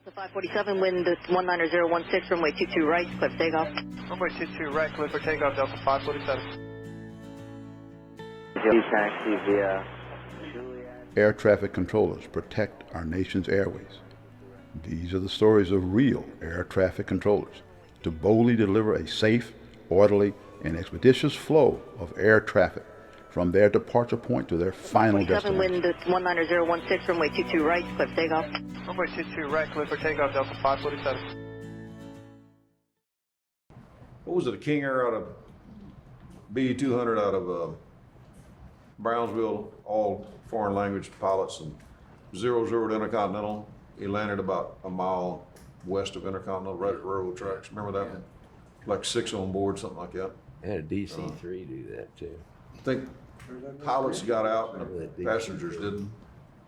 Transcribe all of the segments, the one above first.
Delta 547, wind 19016, runway 22 right, clear for takeoff. Runway 22 right, clear for takeoff, Delta 547. Taxi via Air traffic controllers protect our nation's airways. These are the stories of real air traffic controllers to boldly deliver a safe, orderly, and expeditious flow of air traffic from their departure point to their final destination. Wind 19016, runway 22 right, clear for takeoff. Runway 22 right, clear for takeoff, Delta 547. What was it, a King Air out of BE-200 out of Brownsville, all foreign language pilots, and 00 to Intercontinental. He landed about a mile west of Intercontinental, right at railroad tracks. Remember that one? Like 6 on board, something like that. I had a DC-3 do that too. I think pilots got out and the passengers didn't.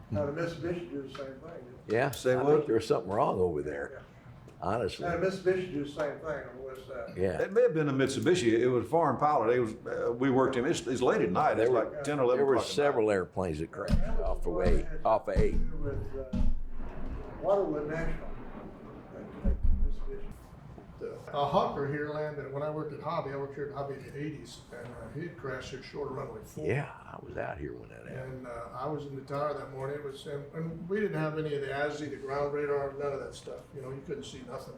Now the Mitsubishi do the same thing. Yeah, Say I what? think there was something wrong over there, honestly. Now the Mitsubishi do the same thing on the west side. Yeah, It may have been a Mitsubishi. It was a foreign pilot. It was, we worked him. It's late at night. It's like 10 or 11 there were o'clock at night. several airplanes that crashed off of 8. With Waterwood National. A Hawker here landed, when I worked at Hobby, I worked here at Hobby in the 80s, and he had crashed here short of runway 4. Yeah, I was out here when that happened. And I was in the tower that morning. It was, and we didn't have any of the ASI, the ground radar, none of that stuff. You know, you couldn't see nothing.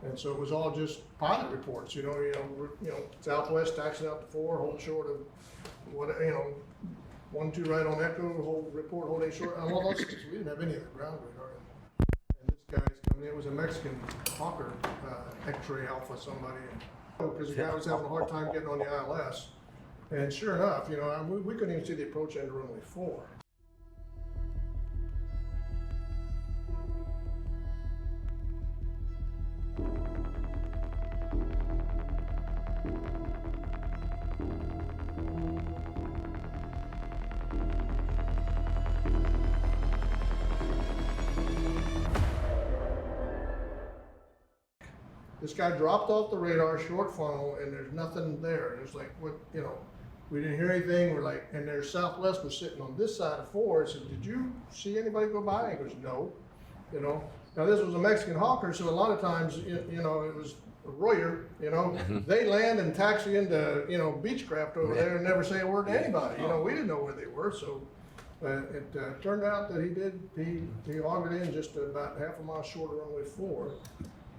And so it was all just pilot reports. You know, Southwest taxiing out to 4, hold short of what, 1-2 right on Echo, hold report, holding short. And all those things. We didn't have any of the ground radar. And this guy's coming in. It was a Mexican Hawker, X-ray Alpha somebody, because the guy was having a hard time getting on the ILS. And sure enough, we couldn't even see the approach end of runway 4. This guy dropped off the radar, short funnel, and there's nothing there. It's like, what, we didn't hear anything. We're like, and there's Southwest was sitting on this side of 4. I said, did you see anybody go by? He goes, no. Now this was a Mexican Hawker, so a lot of times, it was a Royer, they land and taxi into, Beechcraft over there and never say a word to anybody. We didn't know where they were, so it turned out that he augered in just about half a mile short of runway 4.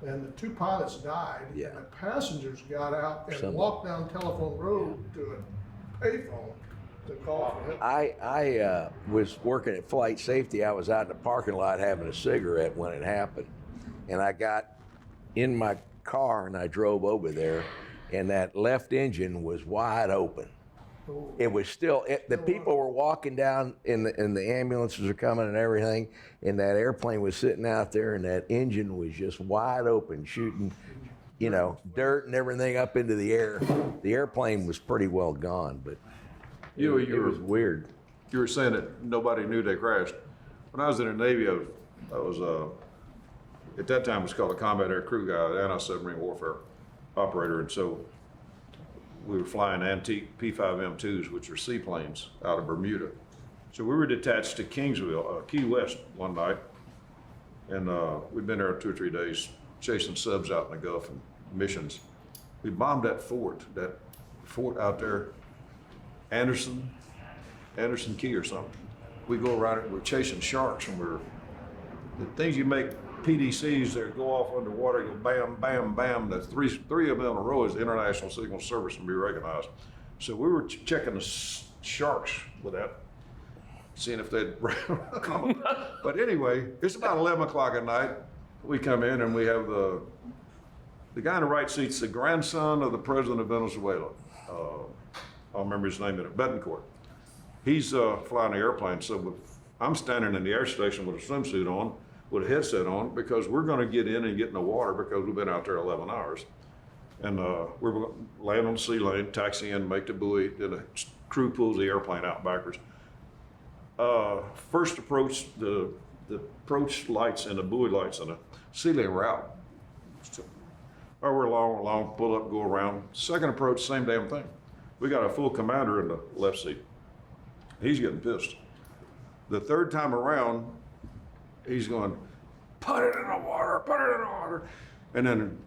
And the 2 pilots died, Yeah. and the passengers got out and walked down Telephone Road to a payphone to call for help. I was working at Flight Safety. I was out in the parking lot having a cigarette when it happened. And I got in my car and I drove over there, and that left engine was wide open. It was still, the people were walking down and the ambulances are coming and everything, and that airplane was sitting out there and that engine was just wide open, shooting, dirt and everything up into the air. The airplane was pretty well gone, but it was weird. You were saying that nobody knew they crashed. When I was in the Navy, I was at that time it was called a combat air crew guy, anti-submarine warfare operator, and so we were flying antique P5M2s, which are seaplanes, out of Bermuda. So we were detached to Key West one night, and we'd been there 2 or 3 days chasing subs out in the Gulf and missions. We bombed that fort out there, Anderson Key or something. We go around it, we're chasing sharks, and the things you make PDCs that go off underwater, go bam, bam, bam. That's three of them in a row is the International Signal Service and be recognized. So we were checking the sharks with that, seeing if they'd come. But anyway, it's about 11 o'clock at night. We come in and we have the guy in the right seat's the grandson of the president of Venezuela. I'll remember his name in it, Betancourt. He's flying the airplane. So I'm standing in the air station with a swimsuit on, with a headset on, because we're going to get in and get in the water because we've been out there 11 hours. And we're going to land on the sea lane, taxi in, make the buoy, then the crew pulls the airplane out backwards. First approach, the approach lights and the buoy lights and the sea lane were out. So, we're along, pull up, go around. Second approach, same damn thing. We got a full commander in the left seat. He's getting pissed. The third time around, he's going, put it in the water, put it in the water. And then,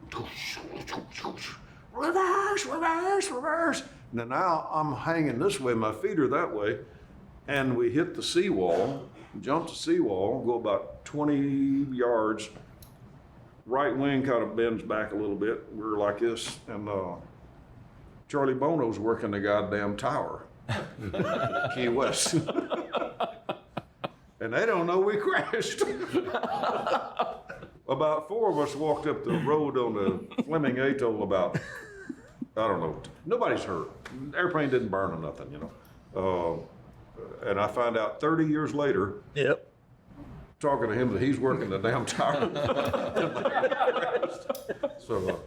reverse, reverse, reverse. And now I'm hanging this way, my feet are that way. And we hit the seawall, jump the seawall, go about 20 yards. Right wing kind of bends back a little bit. We're like this. And Charlie Bono's working the goddamn tower, Key West. And they don't know we crashed. About 4 of us walked up the road on the Fleming Atoll about, I don't know, nobody's hurt. Airplane didn't burn or nothing, you know. And I find out 30 years later, Yep. talking to him, that he's working the damn tower. So,